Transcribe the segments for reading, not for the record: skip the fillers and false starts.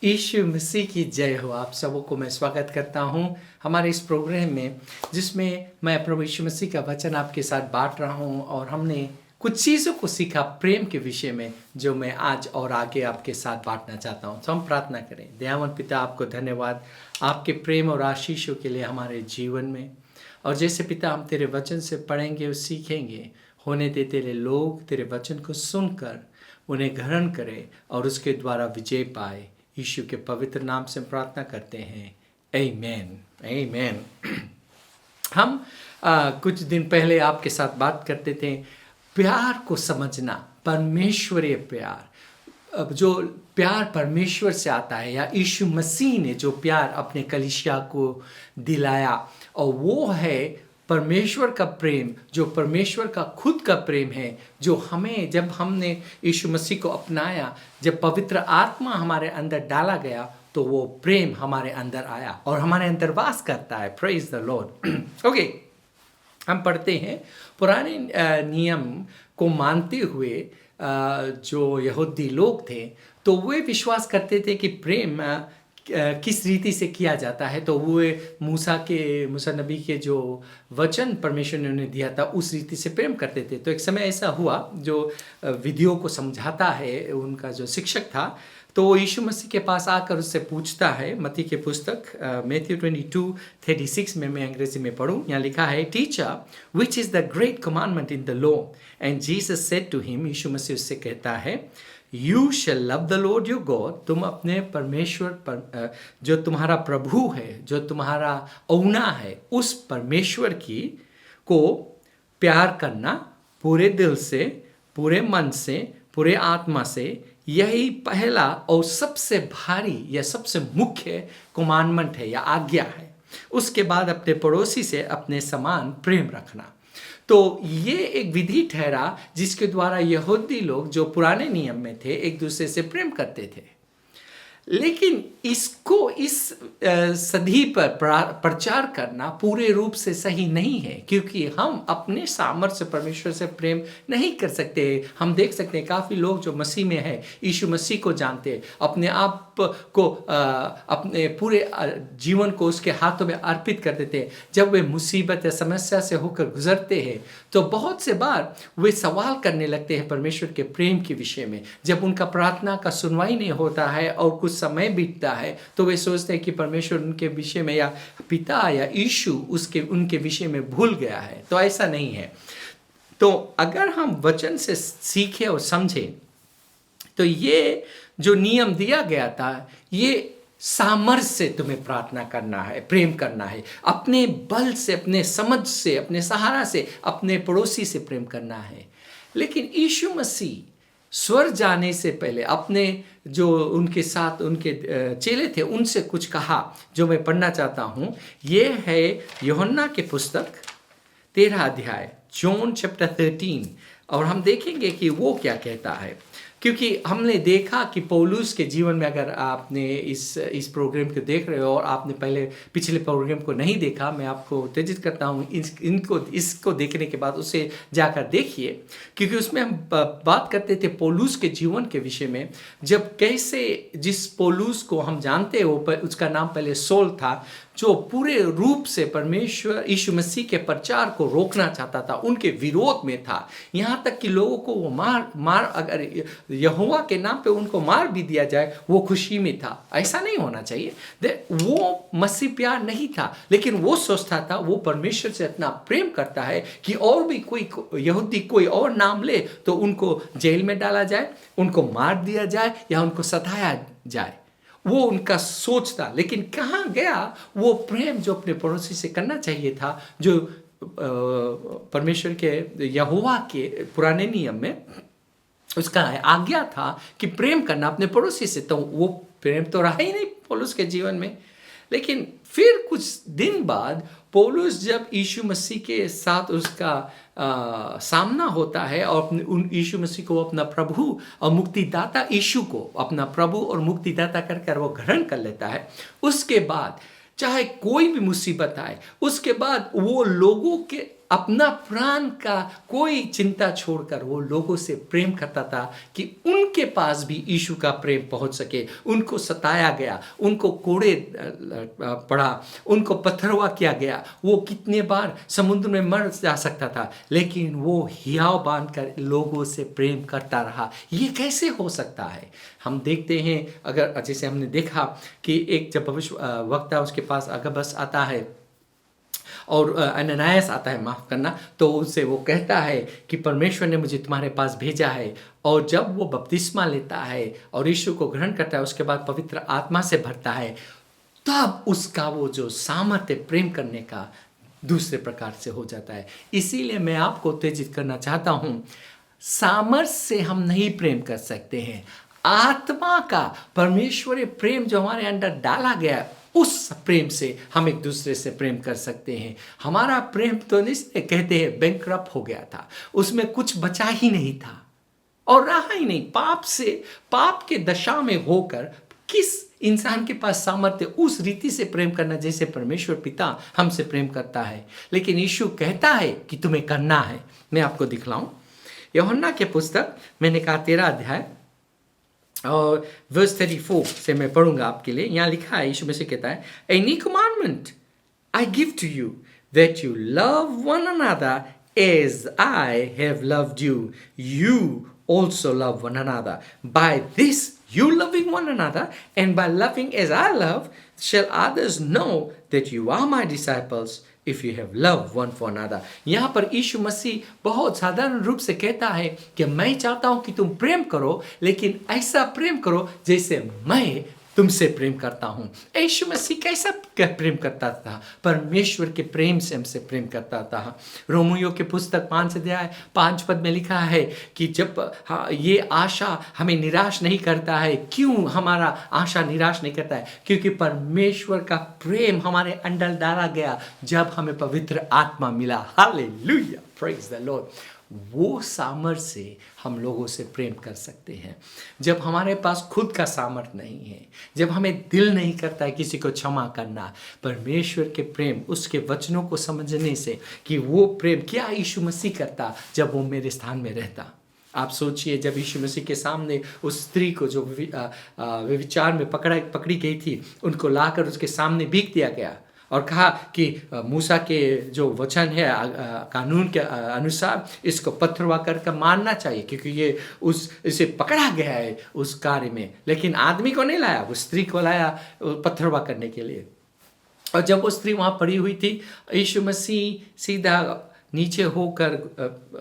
यीशु मसीह की जय हो। आप सबों को मैं स्वागत करता हूं हमारे इस प्रोग्राम में, जिसमें मैं प्रभु यीशु मसीह का वचन आपके साथ बांट रहा हूं। और हमने कुछ चीज़ों को सीखा प्रेम के विषय में, जो मैं आज और आगे आपके साथ बांटना चाहता हूं। तो हम प्रार्थना करें। दयावान पिता, आपको धन्यवाद आपके प्रेम और आशीषों के लिए हमारे जीवन में। और जैसे पिता हम तेरे वचन से पढ़ेंगे और सीखेंगे, होने दे तेरे लोग तेरे वचन को सुनकर उन्हें ग्रहण करें और उसके द्वारा विजय पाए। यीशु के पवित्र नाम से प्रार्थना करते हैं, आमीन आमीन। हम कुछ दिन पहले आपके साथ बात करते थे प्यार को समझना, परमेश्वरीय प्यार। अब जो प्यार परमेश्वर से आता है, या यीशु मसीह ने जो प्यार अपने कलीसिया को दिलाया, और वो है परमेश्वर का प्रेम, जो परमेश्वर का खुद का प्रेम है, जो हमें जब हमने यीशु मसीह को अपनाया, जब पवित्र आत्मा हमारे अंदर डाला गया, तो वो प्रेम हमारे अंदर आया और हमारे अंदर वास करता है। Praise the Lord. ओके, हम पढ़ते हैं पुराने नियम को मानते हुए जो यहूदी लोग थे, तो वे विश्वास करते थे कि प्रेम किस रीति से किया जाता है। तो वो मूसा नबी के जो वचन परमेश्वर ने उन्हें दिया था, उस रीति से प्रेम करते थे। तो एक समय ऐसा हुआ, जो विधियों को समझाता है, उनका जो शिक्षक था, तो वो यीशु मसीह के पास आकर उससे पूछता है। मत्ती के पुस्तक मैथ्यू 22:36 में मैं अंग्रेजी में पढ़ूँ। यहाँ लिखा है, teacher which is the great commandment in the law? And Jesus said to him, Yeshu Masih उससे कहता है, you shall love the Lord your God. तुम अपने परमेश्वर पर, जो तुम्हारा प्रभु है, जो तुम्हारा औना है, उस परमेश्वर को प्यार करना पूरे दिल से, पूरे मन से, पूरे आत्मा से। यही पहला और सबसे भारी या सबसे मुख्य कमांडमेंट है या आज्ञा है। उसके बाद अपने पड़ोसी से अपने समान प्रेम रखना। तो ये एक विधि ठहरा जिसके द्वारा यहूदी लोग जो पुराने नियम में थे, एक दूसरे से प्रेम करते थे। लेकिन इसको इस सदी पर प्रचार करना पूरे रूप से सही नहीं है, क्योंकि हम अपने सामर्थ्य से परमेश्वर से प्रेम नहीं कर सकते। हम देख सकते हैं काफ़ी लोग जो मसीह में है, यीशु मसीह को जानते हैं, अपने आप को अपने पूरे जीवन को उसके हाथों में अर्पित कर देते हैं। जब वे मुसीबत या समस्या से होकर गुजरते हैं, तो बहुत से बार वे सवाल करने लगते हैं परमेश्वर के प्रेम के विषय में। जब उनका प्रार्थना का सुनवाई नहीं होता है और कुछ समय बीतता है, तो वे सोचते हैं कि परमेश्वर उनके विषय में, या पिता या यीशु उनके विषय में भूल गया है। तो ऐसा नहीं है। तो अगर हम वचन से सीखें और समझें, तो ये जो नियम दिया गया था, ये सामर्थ्य से तुम्हें प्रार्थना करना है, प्रेम करना है। अपने बल से, अपने समझ से, अपने सहारा से, अपने पड़ोसी से प्रेम करना है। लेकिन यीशु मसीह स्वर्ग जाने से पहले अपने जो उनके साथ उनके चेले थे, उनसे कुछ कहा, जो मैं पढ़ना चाहता हूँ। ये है यूहन्ना के पुस्तक 13 अध्याय, जॉन चैप्टर 13। और हम देखेंगे कि वो क्या कहता है, क्योंकि हमने देखा कि पौलुस के जीवन में, अगर आपने इस प्रोग्राम को देख रहे हो और आपने पिछले प्रोग्राम को नहीं देखा, मैं आपको उत्तेजित करता हूँ इसको देखने के बाद उसे जाकर देखिए, क्योंकि उसमें हम बात करते थे पौलुस के जीवन के विषय में। जब कैसे जिस पौलुस को हम जानते हैं, उसका नाम पहले सौल था, जो पूरे रूप से परमेश्वर यीशु मसीह के प्रचार को रोकना चाहता था, उनके विरोध में था। यहाँ तक कि लोगों को वो मार अगर यहोवा के नाम पे उनको मार भी दिया जाए, वो खुशी में था। ऐसा नहीं होना चाहिए। वो मसीह प्यार नहीं था, लेकिन वो सोचता था वो परमेश्वर से इतना प्रेम करता है कि और भी कोई यहूदी कोई और नाम ले तो उनको जेल में डाला जाए, उनको मार दिया जाए, या उनको सताया जाए। वो उनका सोच था। लेकिन कहाँ गया वो प्रेम जो अपने पड़ोसी से करना चाहिए था, जो परमेश्वर के यहोवा के पुराने नियम में उसका आज्ञा था कि प्रेम करना अपने पड़ोसी से। तो वो प्रेम तो रहा ही नहीं पौलुस के जीवन में। लेकिन फिर कुछ दिन बाद पौलुस जब यीशु मसीह के साथ उसका सामना होता है, और यीशु मसीह को अपना प्रभु और मुक्तिदाता, यीशु को अपना प्रभु और मुक्तिदाता कर वो ग्रहण कर लेता है, उसके बाद चाहे कोई भी मुसीबत आए, उसके बाद वो लोगों के अपना प्राण का कोई चिंता छोड़कर वो लोगों से प्रेम करता था कि उनके पास भी यीशु का प्रेम पहुंच सके। उनको सताया गया, उनको कोड़े पड़ा, उनको पत्थरवा किया गया, वो कितने बार समुद्र में मर जा सकता था, लेकिन वो हियाव बांधकर लोगों से प्रेम करता रहा। ये कैसे हो सकता है? हम देखते हैं, अगर जैसे हमने देखा कि एक जब भविष्य वक्ता उसके पास अगबस आता है और अननायास आता है, माफ़ करना, तो उससे वो कहता है कि परमेश्वर ने मुझे तुम्हारे पास भेजा है। और जब वो बपतिस्मा लेता है और यीशु को ग्रहण करता है, उसके बाद पवित्र आत्मा से भरता है, तब उसका वो जो सामर्थ्य प्रेम करने का दूसरे प्रकार से हो जाता है। इसीलिए मैं आपको उत्तेजित करना चाहता हूँ, सामर्थ्य से हम नहीं प्रेम कर सकते हैं। आत्मा का परमेश्वरीय प्रेम जो हमारे अंदर डाला गया है, उस प्रेम से हम एक दूसरे से प्रेम कर सकते हैं। हमारा प्रेम तो नहीं, कहते हैं बैंकरप्ट हो गया था, उसमें कुछ बचा ही नहीं था और रहा ही नहीं। पाप के दशा में होकर किस इंसान के पास सामर्थ्य उस रीति से प्रेम करना जैसे परमेश्वर पिता हमसे प्रेम करता है। लेकिन यीशु कहता है कि तुम्हें करना है। मैं आपको दिखलाऊं, यूहन्ना के पुस्तक मैंने कहा 13 अध्याय और वर्स 34 से मैं पढ़ूंगा आपके लिए। यहाँ लिखा है, यीशु मसीह कहता है, a new commandment I give to you that you love one another as I have loved you, you also love one another. By this you loving one another, and by loving as I love, shall others know that you are my disciples if you have love one for another. यहाँ पर यीशु मसीह बहुत साधारण रूप से कहता है कि मैं चाहता हूँ कि तुम प्रेम करो, लेकिन ऐसा प्रेम करो जैसे मैं तुमसे प्रेम करता हूँ। यीशु मसीह कैसा प्रेम करता था? परमेश्वर के प्रेम से हमसे प्रेम करता था। रोमियो के पुस्तक 5 अध्याय 5 पद में लिखा है कि जब ये आशा हमें निराश नहीं करता है। क्यों हमारा आशा निराश नहीं करता है? क्योंकि परमेश्वर का प्रेम हमारे अंदर डाला गया जब हमें पवित्र आत्मा मिला। Hallelujah, praise the Lord. वो सामर्थ्य से हम लोगों से प्रेम कर सकते हैं। जब हमारे पास खुद का सामर्थ्य नहीं है, जब हमें दिल नहीं करता है किसी को क्षमा करना, परमेश्वर के प्रेम, उसके वचनों को समझने से कि वो प्रेम क्या यीशु मसीह करता जब वो मेरे स्थान में रहता। आप सोचिए, जब यीशु मसीह के सामने उस स्त्री को जो व्यभिचार में पकड़ी गई थी, उनको लाकर उसके सामने बीक दिया गया और कहा कि मूसा के जो वचन है कानून के अनुसार इसको पत्थरवा कर मारना चाहिए, क्योंकि ये इसे पकड़ा गया है उस कार्य में। लेकिन आदमी को नहीं लाया, उस स्त्री को लाया पत्थरवा करने के लिए। और जब वो स्त्री वहाँ पड़ी हुई थी, यीशु मसीह सीधा नीचे होकर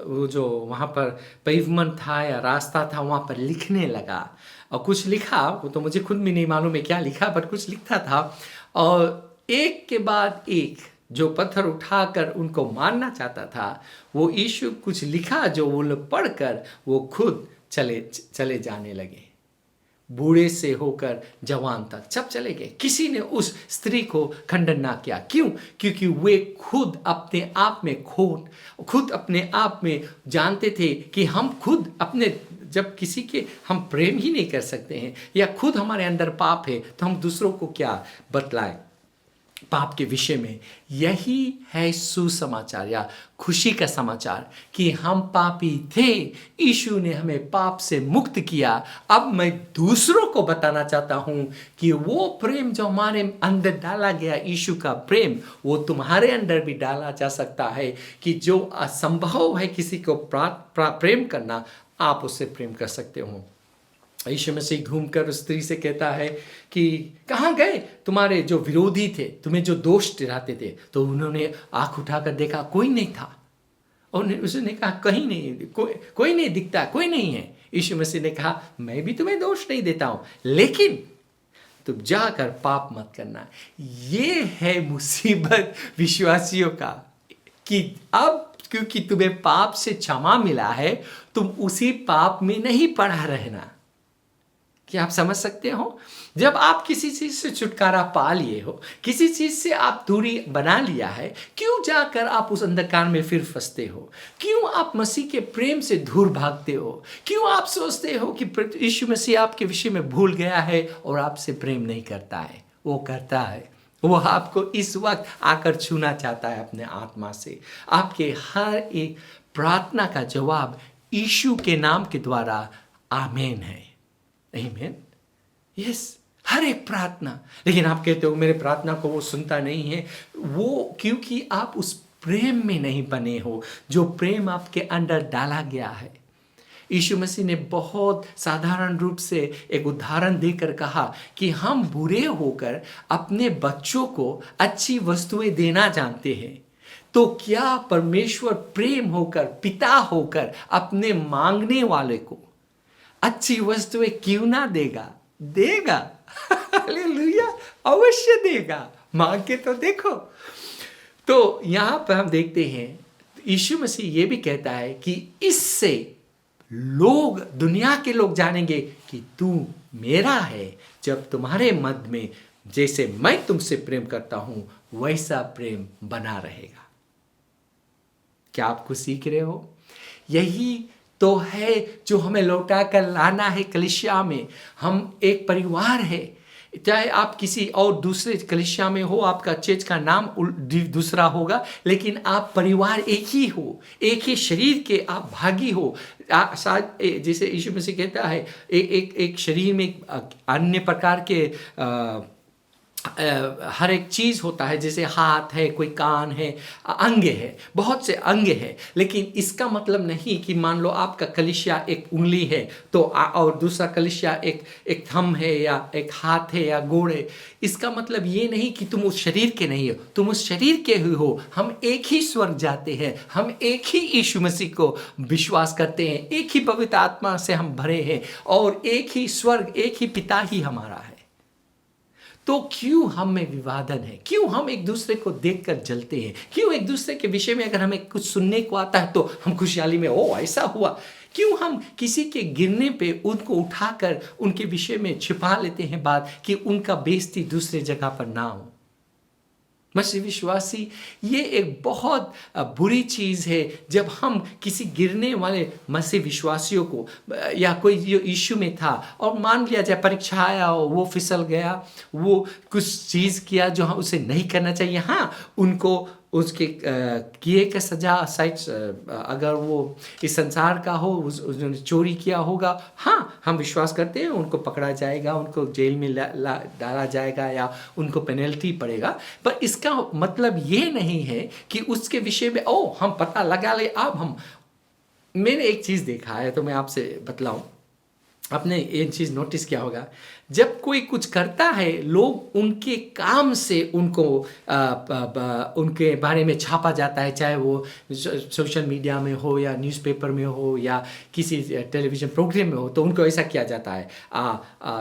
वो जो वहाँ पर पेवमेंट था या रास्ता था, वहाँ पर लिखने लगा। और कुछ लिखा, वो तो मुझे खुद भी नहीं मालूम है क्या लिखा, पर कुछ लिखता था। और एक के बाद एक जो पत्थर उठाकर उनको मारना चाहता था, वो यीशु कुछ लिखा जो वो लोग पढ़कर वो खुद चले जाने लगे। बूढ़े से होकर जवान तक सब चले गए। किसी ने उस स्त्री को खंडन ना किया। क्यों? क्योंकि वे खुद अपने आप में जानते थे कि हम खुद अपने, जब किसी के हम प्रेम ही नहीं कर सकते हैं या खुद हमारे अंदर पाप है, तो हम दूसरों को क्या बतलाएं पाप के विषय में। यही है सुसमाचार या खुशी का समाचार कि हम पापी थे, यीशु ने हमें पाप से मुक्त किया। अब मैं दूसरों को बताना चाहता हूँ कि वो प्रेम जो हमारे अंदर डाला गया, यीशु का प्रेम, वो तुम्हारे अंदर भी डाला जा सकता है कि जो असंभव है किसी को प्रेम करना, आप उससे प्रेम कर सकते हो। यीशु मसीह घूमकर उस स्त्री से कहता है कि कहाँ गए तुम्हारे जो विरोधी थे, तुम्हें जो दोष दिलाते थे? तो उन्होंने आंख उठाकर देखा, कोई नहीं था। और उसने कहा कहीं नहीं, कोई नहीं दिखता, कोई नहीं है। यीशु मसीह ने कहा, मैं भी तुम्हें दोष नहीं देता हूँ, लेकिन तुम जाकर पाप मत करना। ये है मुसीबत विश्वासियों का कि अब क्योंकि तुम्हें पाप से क्षमा मिला है, तुम उसी पाप में नहीं पड़ा रहना। क्या आप समझ सकते हो? जब आप किसी चीज से छुटकारा पा लिए हो, किसी चीज से आप दूरी बना लिया है, क्यों जाकर आप उस अंधकार में फिर फंसते हो? क्यों आप मसीह के प्रेम से दूर भागते हो? क्यों आप सोचते हो कि यीशु मसीह आपके विषय में भूल गया है और आपसे प्रेम नहीं करता है? वो करता है। वो आपको इस वक्त आकर छूना चाहता है अपने आत्मा से। आपके हर एक प्रार्थना का जवाब यीशु के नाम के द्वारा आमीन है। आमीन। यस, हर एक प्रार्थना। लेकिन आप कहते हो मेरे प्रार्थना को वो सुनता नहीं है। वो क्योंकि आप उस प्रेम में नहीं बने हो जो प्रेम आपके अंदर डाला गया है। यीशु मसीह ने बहुत साधारण रूप से एक उदाहरण देकर कहा कि हम बुरे होकर अपने बच्चों को अच्छी वस्तुएं देना जानते हैं, तो क्या परमेश्वर प्रेम होकर, पिता होकर अपने मांगने वाले को अच्छी वस्तुएं क्यों ना देगा? देगा। हालेलुया, अवश्य देगा। मांग के तो देखो। तो यहां पर हम देखते हैं यीशु मसीह ये भी कहता है कि इससे लोग, दुनिया के लोग जानेंगे कि तू मेरा है, जब तुम्हारे मध्य में जैसे मैं तुमसे प्रेम करता हूं वैसा प्रेम बना रहेगा। क्या आपको सीख रहे हो? यही तो है जो हमें लौटा कर लाना है कलीसिया में। हम एक परिवार है। चाहे आप किसी और दूसरे कलीसिया में हो, आपका चर्च का नाम दूसरा होगा, लेकिन आप परिवार एक ही हो, एक ही शरीर के आप भागी हो। जैसे यीशु मसीह कहता है एक शरीर में अन्य प्रकार के हर एक चीज़ होता है, जैसे हाथ है, कोई कान है, अंग है, बहुत से अंग है। लेकिन इसका मतलब नहीं कि मान लो आपका कलीसिया एक उंगली है तो और दूसरा कलीसिया एक थंब है या एक हाथ है या गोड़ है। इसका मतलब ये नहीं कि तुम उस शरीर के नहीं हो, तुम उस शरीर के ही हो। हम एक ही स्वर्ग जाते हैं, हम एक ही यीशु मसीह को विश्वास करते हैं, एक ही पवित्र आत्मा से हम भरे हैं और एक ही स्वर्ग, एक ही पिता ही हमारा है। तो क्यों हम में विवादन है? क्यों हम एक दूसरे को देखकर जलते हैं? क्यों एक दूसरे के विषय में अगर हमें कुछ सुनने को आता है तो हम खुशहाली में ओ ऐसा हुआ? क्यों हम किसी के गिरने पे उनको उठाकर उनके विषय में छिपा लेते हैं बात कि उनका बेइज्जती दूसरे जगह पर ना हो? मसीह विश्वासी, ये एक बहुत बुरी चीज़ है जब हम किसी गिरने वाले मसीह विश्वासियों को, या कोई जो यीशु में था और मान लिया जाए परीक्षा आया और वो फिसल गया, वो कुछ चीज़ किया जो हम उसे नहीं करना चाहिए। हाँ, उनको उसके किए का सजा साइड, अगर वो इस संसार का हो, उसने चोरी किया होगा, हाँ हम विश्वास करते हैं उनको पकड़ा जाएगा, उनको जेल में डाला जाएगा या उनको पेनल्टी पड़ेगा। पर इसका मतलब ये नहीं है कि उसके विषय में ओ हम पता लगा ले। अब मैंने एक चीज़ देखा है तो मैं आपसे बतलाऊं। आपने एक चीज़ नोटिस किया होगा, जब कोई कुछ करता है लोग उनके काम से उनको उनके बारे में छापा जाता है, चाहे वो सोशल मीडिया में हो या न्यूज़पेपर में हो या किसी टेलीविज़न प्रोग्राम में हो, तो उनको ऐसा किया जाता है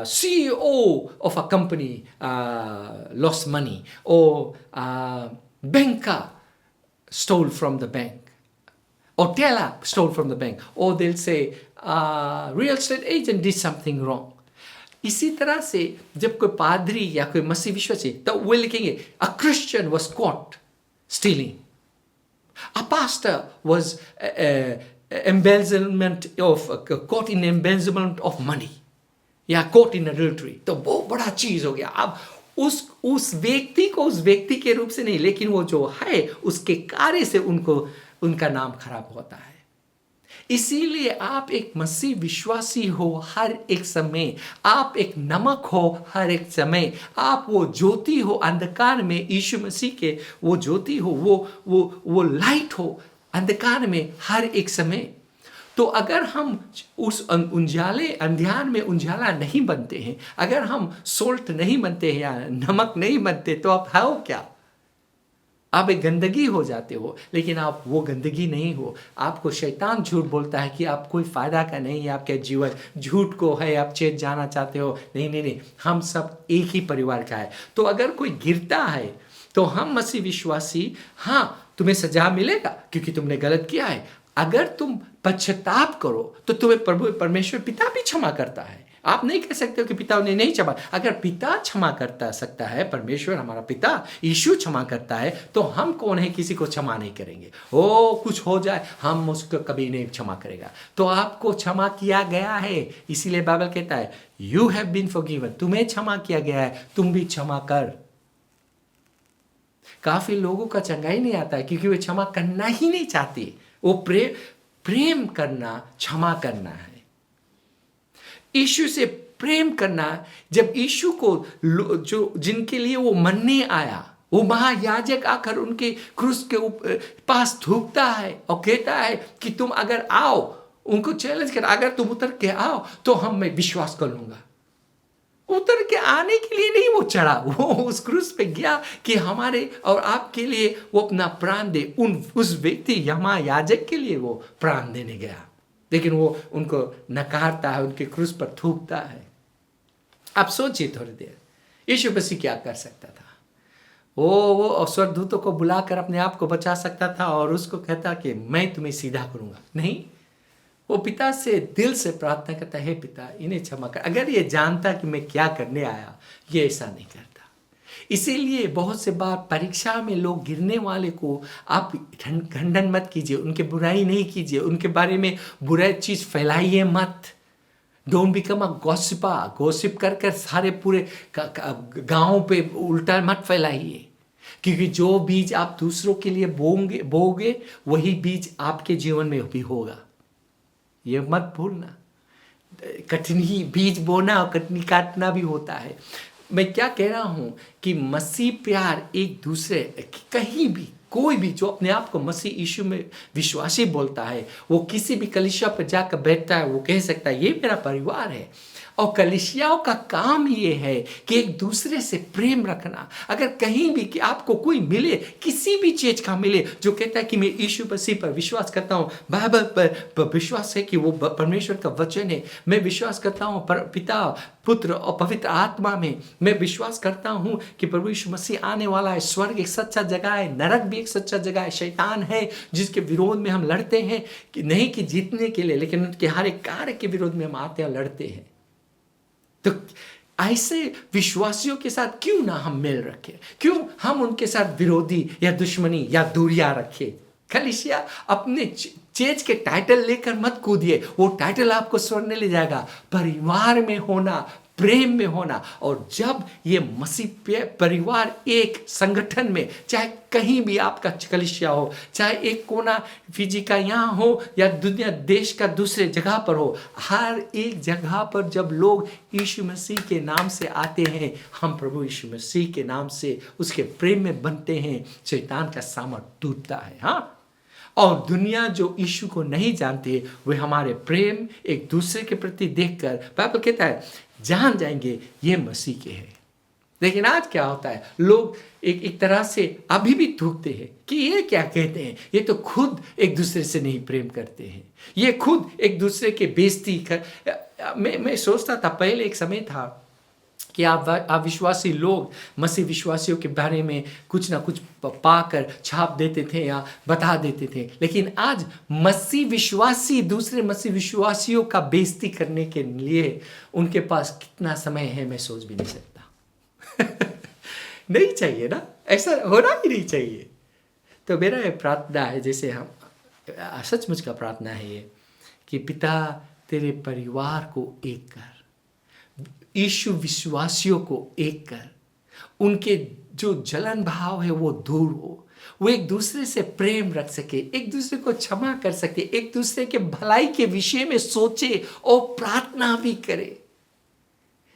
CEO of a company lost money, और bank stole from the bank, or teller stole from the bank, or they'll say real estate agent did something wrong. इसी तरह से जब कोई पादरी या कोई मसीह विश्वासी, तो वो लिखेंगे a Christian was caught stealing, a pastor was caught in embezzlement of money, या caught in adultery। तो वो बड़ा चीज हो गया। अब उस व्यक्ति को उस व्यक्ति के रूप से नहीं, लेकिन वो जो है उसके कार्य से उनका नाम खराब होता है। इसीलिए आप एक मसीह विश्वासी हो हर एक समय, आप एक नमक हो हर एक समय, आप वो ज्योति हो अंधकार में, यीशु मसीह के वो ज्योति हो, वो लाइट हो अंधकार में हर एक समय। तो अगर हम उस अंधियार में उजाला नहीं बनते हैं, अगर हम सोल्ट नहीं बनते हैं या नमक नहीं बनते, तो आप हो क्या? आप एक गंदगी हो जाते हो। लेकिन आप वो गंदगी नहीं हो। आपको शैतान झूठ बोलता है कि आप कोई फ़ायदा का नहीं है, आपके जीवन झूठ को है, आप चेत जाना चाहते हो। नहीं, हम सब एक ही परिवार का है। तो अगर कोई गिरता है तो हम मसीह विश्वासी, हाँ तुम्हें सजा मिलेगा क्योंकि तुमने गलत किया है। अगर तुम पश्चाताप करो तो तुम्हें प्रभु परमेश्वर पिता भी क्षमा करता है। आप नहीं कह सकते हो कि पिता ने नहीं क्षमा। अगर पिता क्षमा करता सकता है, परमेश्वर हमारा पिता यीशु क्षमा करता है, तो हम कौन है किसी को क्षमा नहीं करेंगे? ओ कुछ हो जाए हम उसको कभी नहीं क्षमा करेगा। तो आपको क्षमा किया गया है, इसीलिए बाइबल कहता है यू हैव बीन फॉरगिवन, तुम्हें क्षमा किया गया है, तुम भी क्षमा कर। काफ़ी लोगों का चंगा ही नहीं आता है क्योंकि वे क्षमा करना ही नहीं चाहते। वो प्रेम करना क्षमा करना है। यीशु से प्रेम करना, जब यीशु को जो जिनके लिए वो मरने आया, वो महायाजक आकर उनके क्रूस के पास थूकता है और कहता है कि तुम अगर आओ, उनको चैलेंज कर, अगर तुम उतर के आओ तो मैं विश्वास कर लूंगा। उतर के आने के लिए नहीं वो चढ़ा, वो उस क्रूस पे गया कि हमारे और आपके लिए वो अपना प्राण दे। उस व्यक्ति महायाजक के लिए वो प्राण देने गया, लेकिन वो उनको नकारता है, उनके क्रूस पर थूकता है। आप सोचिए थोड़ी देर, यीशु मसीह क्या कर सकता था? वो स्वर्गदूतों को बुलाकर अपने आप को बचा सकता था और उसको कहता कि मैं तुम्हें सीधा करूंगा। नहीं, वो पिता से दिल से प्रार्थना करता है, हे पिता इन्हें क्षमा कर। अगर ये जानता कि मैं क्या करने आया, ये ऐसा नहीं करता। इसीलिए बहुत से बार परीक्षा में लोग गिरने वाले को आप खंडन मत कीजिए, उनके बुराई नहीं कीजिए, उनके बारे में बुरा चीज फैलाइए मत। डोंट बिकम अ गॉसिप कर सारे पूरे गांव पे उल्टा मत फैलाइए, क्योंकि जो बीज आप दूसरों के लिए बोगे वही बीज आपके जीवन में भी होगा। ये मत भूलना। कठिनी बीज बोना और कटनी काटना भी होता है। मैं क्या कह रहा हूं कि मसीह प्यार एक दूसरे, कहीं भी कोई भी जो अपने आप को मसीह यीशु में विश्वासी बोलता है, वो किसी भी कलीसिया पर जाकर बैठता है, वो कह सकता है ये मेरा परिवार है। और कलीसियाओं का काम ये है कि एक दूसरे से प्रेम रखना। अगर कहीं भी कि आपको कोई मिले, किसी भी चीज का मिले, जो कहता है कि मैं यीशु मसीह पर विश्वास करता हूँ, बाइबल पर विश्वास है कि वो परमेश्वर का वचन है, मैं विश्वास करता हूँ पिता पुत्र और पवित्र आत्मा में, मैं विश्वास करता हूँ कि प्रभु यीशु मसीह आने वाला है, स्वर्ग एक सच्चा जगह है, नरक भी एक सच्चा जगह है, शैतान है जिसके विरोध में हम लड़ते हैं, कि नहीं कि जीतने के लिए, लेकिन उनके हर एक कार्य के विरोध में हम आते हैं, लड़ते हैं। तो ऐसे विश्वासियों के साथ क्यों ना हम मेल रखें? क्यों हम उनके साथ विरोधी या दुश्मनी या दूरियां रखें? कलीसिया अपने चेज के टाइटल लेकर मत कूदिए, वो टाइटल आपको स्वर्ग ले जाएगा। परिवार में होना, प्रेम में होना, और जब ये मसीह परिवार एक संगठन में, चाहे कहीं भी आपका कलीसिया हो, चाहे एक कोना फिजी का यहाँ हो या दुनिया देश का दूसरे जगह पर हो, हर एक जगह पर जब लोग यीशु मसीह के नाम से आते हैं, हम प्रभु यीशु मसीह के नाम से उसके प्रेम में बनते हैं, शैतान का सामर्थ टूटता है। हाँ, और दुनिया जो यीशु को नहीं जानते, वे हमारे प्रेम एक दूसरे के प्रति देखकर, बाइबल कहता है, जान जाएंगे ये मसीह के हैं। लेकिन आज क्या होता है, लोग एक तरह से अभी भी थूकते हैं कि ये क्या कहते हैं, ये तो खुद एक दूसरे से नहीं प्रेम करते हैं, ये खुद एक दूसरे के बेइज्जती कर। मैं सोचता था पहले, एक समय था कि आप विश्वासी लोग मसीह विश्वासियों के बारे में कुछ ना कुछ पाकर छाप देते थे या बता देते थे, लेकिन आज मसीह विश्वासी दूसरे मसीह विश्वासियों का बेइज्जती करने के लिए उनके पास कितना समय है, मैं सोच भी नहीं सकता। नहीं चाहिए ना, ऐसा होना ही नहीं चाहिए। तो मेरा ये प्रार्थना है, जैसे हम सचमुच का प्रार्थना है ये, कि पिता तेरे परिवार को एक कर, यीशु विश्वासियों को एक कर, उनके जो जलन भाव है वो दूर हो, वो एक दूसरे से प्रेम रख सके, एक दूसरे को क्षमा कर सके, एक दूसरे के भलाई के विषय में सोचे और प्रार्थना भी करे।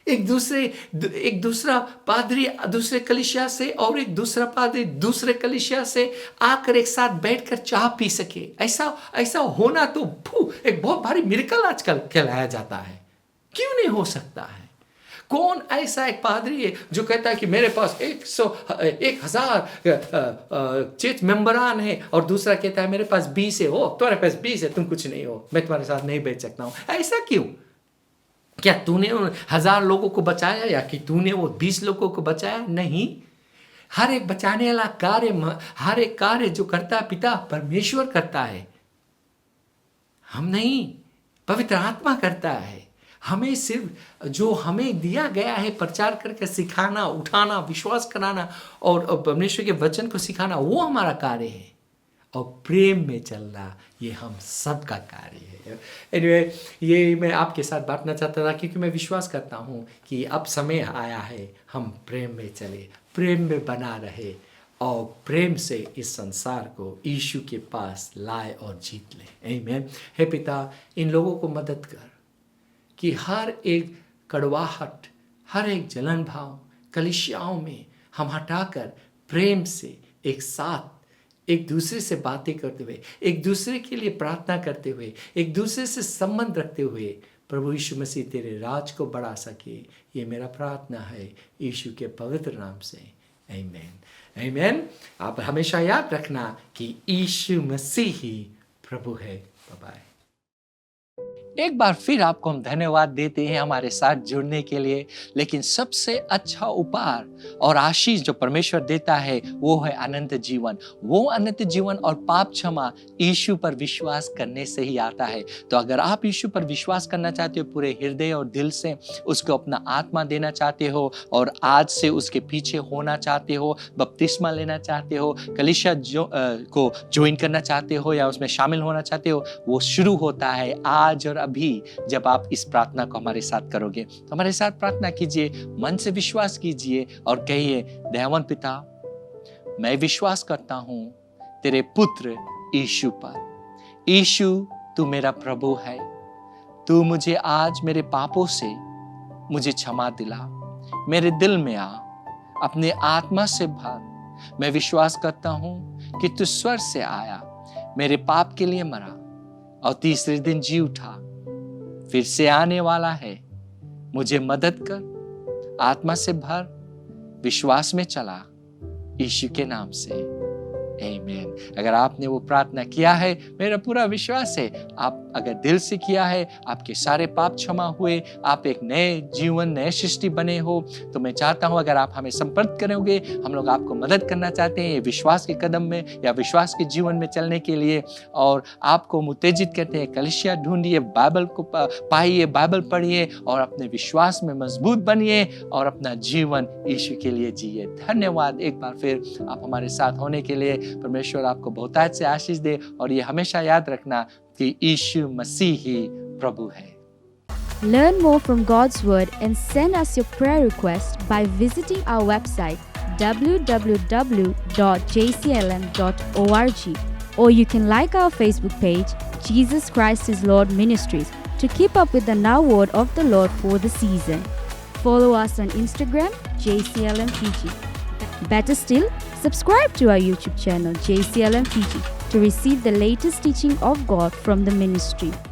एक दूसरा पादरी दूसरे कलीसिया से और एक दूसरा पादरी दूसरे कलीसिया से आकर एक साथ बैठकर चाय पी सके। ऐसा होना तो एक बहुत भारी मिरेकल आजकल कहलाया जाता है। क्यों नहीं हो सकता है? कौन ऐसा एक पादरी है जो कहता है कि मेरे पास 1,000 चर्च मेंबरान है, और दूसरा कहता है मेरे पास 20 है, हो तुम्हारे पास 20 है, तुम कुछ नहीं हो, मैं तुम्हारे साथ नहीं बैठ सकता हूं। ऐसा क्यों? क्या तूने उन 1,000 लोगों को बचाया या कि तूने वो 20 लोगों को बचाया? नहीं, हर एक बचाने वाला कार्य, हर एक कार्य जो करता है पिता परमेश्वर करता है, हम नहीं, पवित्र आत्मा करता है। हमें सिर्फ जो हमें दिया गया है प्रचार करके सिखाना, उठाना, विश्वास कराना और परमेश्वर के वचन को सिखाना, वो हमारा कार्य है, और प्रेम में चलना ये हम सब का कार्य है। Anyway, ये मैं आपके साथ बांटना चाहता था, क्योंकि मैं विश्वास करता हूँ कि अब समय आया है हम प्रेम में चले, प्रेम में बना रहे, और प्रेम से इस संसार को यीशु के पास लाए और जीत ले। आमीन। हे पिता, इन लोगों को मदद कर कि हर एक कड़वाहट, हर एक जलन भाव कलीसियाओं में हम हटाकर प्रेम से एक साथ एक दूसरे से बातें करते हुए, एक दूसरे के लिए प्रार्थना करते हुए, एक दूसरे से संबंध रखते हुए प्रभु यीशु मसीह तेरे राज को बढ़ा सके। ये मेरा प्रार्थना है यीशु के पवित्र नाम से। आमीन। आमीन। आप हमेशा याद रखना कि यीशु मसीह ही प्रभु है। Bye bye. एक बार फिर आपको हम धन्यवाद देते हैं हमारे साथ जुड़ने के लिए। लेकिन सबसे अच्छा उपहार और आशीष जो परमेश्वर देता है वो है अनंत जीवन। वो अनंत जीवन और पाप क्षमा यीशु पर विश्वास करने से ही आता है। तो अगर आप यीशु पर विश्वास करना चाहते हो, पूरे हृदय और दिल से उसको अपना आत्मा देना चाहते हो और आज से उसके पीछे होना चाहते हो, बपतिस्मा लेना चाहते हो, कलीसिया को ज्वाइन करना चाहते हो या उसमें शामिल होना चाहते हो, वो शुरू होता है आज और अभी जब आप इस प्रार्थना को हमारे साथ करोगे। तो हमारे साथ प्रार्थना कीजिए, मन से विश्वास कीजिए और कहिए, दयावान पिता, मैं विश्वास करता हूं तेरे पुत्र यीशु पर। यीशु, तू मेरा प्रभु है। तू मुझे आज मेरे पापों से मुझे क्षमा दिला, मेरे दिल में आ, अपने आत्मा से भर। मैं विश्वास करता हूं कि तू स्वर्ग से आया, मेरे पाप के लिए मरा और तीसरे दिन जी उठा, फिर से आने वाला है। मुझे मदद कर, आत्मा से भर, विश्वास में चला, यीशु के नाम से। आमीन। अगर आपने वो प्रार्थना किया है, मेरा पूरा विश्वास है आप अगर दिल से किया है, आपके सारे पाप क्षमा हुए, आप एक नए जीवन, नए सृष्टि बने हो। तो मैं चाहता हूं अगर आप हमें संपर्क करोगे, हम लोग आपको मदद करना चाहते हैं विश्वास के कदम में या विश्वास के जीवन में चलने के लिए, और आपको उत्तेजित करते हैं कलीसिया ढूंढिए, बाइबल को पाइए, बाइबल पढ़िए और अपने विश्वास में मजबूत बनिए और अपना जीवन यीशु के लिए जिए। धन्यवाद एक बार फिर आप हमारे साथ होने के लिए। परमेश्वर आपको बहुतायत से आशीष दे और ये हमेशा याद रखना कि यीशु मसीह ही प्रभु है। Learn more from God's Word and send us your prayer request by visiting our website www.jclm.org, or you can like our Facebook page, Jesus Christ is Lord Ministries, to keep up with the now word of the Lord for the season. Follow us on Instagram, JCLM Fiji. Better still, subscribe to our YouTube channel, JCLM Fiji, to receive the latest teaching of God from the ministry.